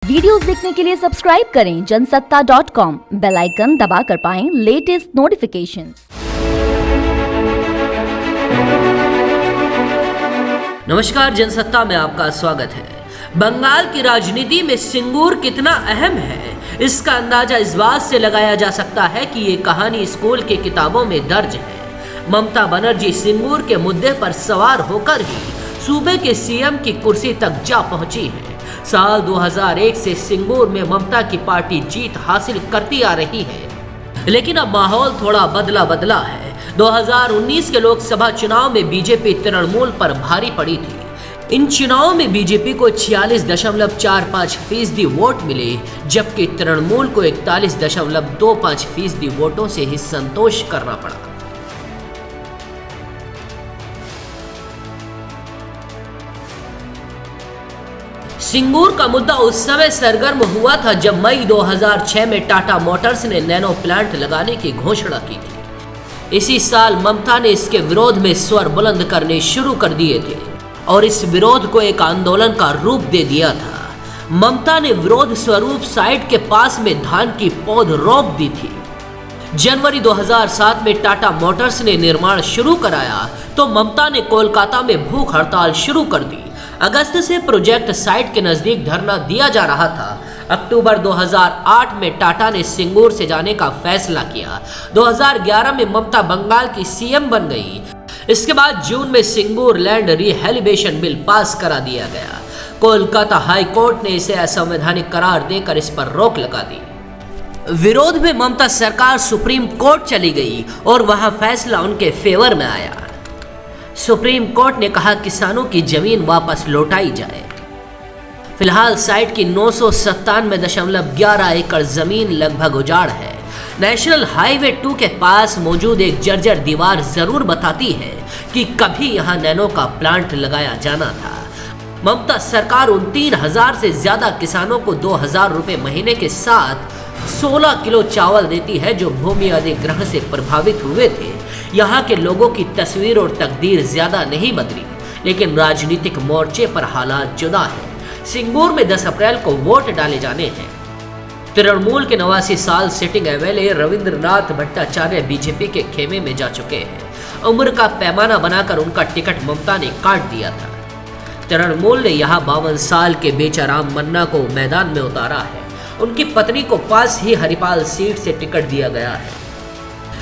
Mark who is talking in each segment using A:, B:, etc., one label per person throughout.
A: Videos देखने के लिए सब्सक्राइब करें जनसत्ता.com, बेल आइकन दबाकर पाएं लेटेस्ट नोटिफिकेशंस।
B: नमस्कार, जनसत्ता में आपका स्वागत है। बंगाल की राजनीति में सिंगूर कितना अहम है, इसका अंदाजा इस बात से लगाया जा सकता है कि ये कहानी स्कूल की किताबों में दर्ज है। ममता बनर्जी सिंगूर के मुद्दे पर सवार होकर ही सूबे के सीएम की कुर्सी तक जा पहुंची है। साल 2001 से सिंगूर में ममता की पार्टी जीत हासिल करती आ रही है, लेकिन अब माहौल थोड़ा बदला है। 2019 के लोकसभा चुनाव में बीजेपी तृणमूल पर भारी पड़ी थी। इन चुनावों में बीजेपी को 46.45% वोट मिले, जबकि तृणमूल को 41.25% वोटों से ही संतोष करना पड़ा। सिंगूर का मुद्दा उस समय सरगर्म हुआ था जब मई 2006 में टाटा मोटर्स ने नैनो प्लांट लगाने की घोषणा की थी। इसी साल ममता ने इसके विरोध में स्वर बुलंद करने शुरू कर दिए थे और इस विरोध को एक आंदोलन का रूप दे दिया था। ममता ने विरोध स्वरूप साइट के पास में धान की पौध रोप दी थी। जनवरी 2007 में टाटा मोटर्स ने निर्माण शुरू कराया तो ममता ने कोलकाता में भूख हड़ताल शुरू कर दी। अगस्त से प्रोजेक्ट साइट के नजदीक धरना दिया जा रहा था। अक्टूबर 2008 में टाटा ने सिंगूर से जाने का फैसला किया। 2011 में ममता बंगाल की सीएम बन गई। इसके बाद जून में Singur land rehabilitation bill pass करा दिया गया। कोलकाता हाई कोर्ट ने इसे असंवैधानिक करार देकर इस पर रोक लगा दी। विरोध में ममता सरकार सुप्रीम कोर्ट चली गई और वहां फैसला उनके फेवर में आया। सुप्रीम कोर्ट ने कहा किसानों की जमीन वापस लौटाई जाए। फिलहाल साइट की 997.11 एकड़ जमीन लगभग उजाड़ है। नेशनल हाईवे 2 के पास मौजूद एक जर्जर दीवार जरूर बताती है कि कभी यहां नैनो का प्लांट लगाया जाना था। ममता सरकार उन 3,000 से ज्यादा किसानों को 2,000 रुपए महीने के साथ 16 किलो चावल देती है जो भूमि अधिग्रहण से प्रभावित हुए थे। यहाँ के लोगों की तस्वीर और तकदीर ज्यादा नहीं बदली, लेकिन राजनीतिक मोर्चे पर हालात जुदा है। सिंगूर में 10 अप्रैल को वोट डाले जाने हैं। तृणमूल के 89 साल sitting MLA Rabindranath Bhattacharya BJP के खेमे में जा चुके हैं। उम्र का पैमाना बनाकर उनका टिकट ममता ने काट दिया था। तृणमूल ने यहाँ 52 साल के बेचाराम मन्ना को मैदान में उतारा है। उनकी पत्नी को पास ही हरिपाल सीट से टिकट दिया गया है।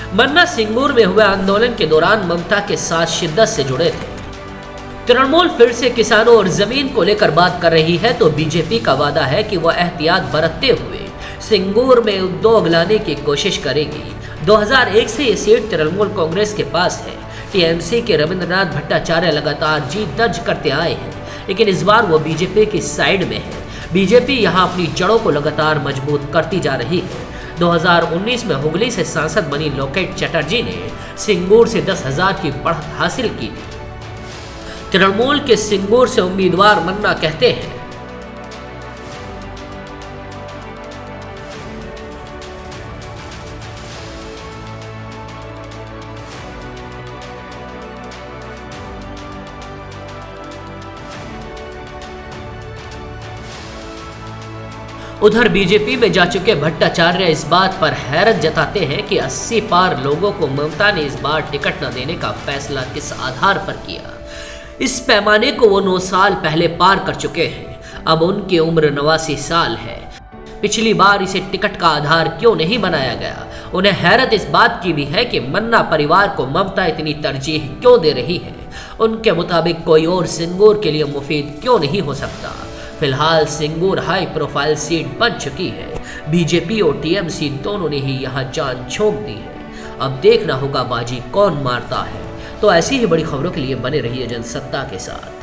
B: मन्ना सिंगूर में हुए आंदोलन के दौरान ममता के साथ शिद्दत से जुड़े थे। तृणमूल फिर से किसानों और जमीन को लेकर बात कर रही है तो बीजेपी का वादा है कि वह एहतियात बरतते हुए सिंगूर में उद्योग लाने की कोशिश करेगी। 2001 से ये सीट तृणमूल कांग्रेस के पास है। टीएमसी के रविंद्रनाथ भट्टाचार्य लगातार जीत दर्ज करते आए हैं, लेकिन इस बार वो बीजेपी की साइड में है। बीजेपी यहां अपनी जड़ों को लगातार मजबूत करती जा रही है। 2019 में हुगली से सांसद बनी लोकेट चटर्जी ने सिंगूर से 10,000 की बढ़त हासिल की थी। तृणमूल के सिंगूर से उम्मीदवार मन्ना कहते हैं, उधर बीजेपी में जा चुके भट्टाचार्य इस बात पर हैरत जताते हैं कि 80 पार लोगों को ममता ने इस बार टिकट न देने का फैसला किस आधार पर किया। इस पैमाने को वो 9 साल पहले पार कर चुके हैं। अब उनकी उम्र 89 साल है। पिछली बार इसे टिकट का आधार क्यों नहीं बनाया गया। उन्हें हैरत इस बात की भी है कि मन्ना परिवार को ममता इतनी तरजीह क्यों दे रही है। उनके मुताबिक कोई और सिंगूर के लिए मुफीद क्यों नहीं हो सकता। फिलहाल सिंगूर हाई प्रोफाइल सीट बन चुकी है। बीजेपी और टीएमसी दोनों ने ही यहां जान झोंक दी है। अब देखना होगा बाजी कौन मारता है। तो ऐसी ही बड़ी खबरों के लिए बने रहिए जनसत्ता के साथ।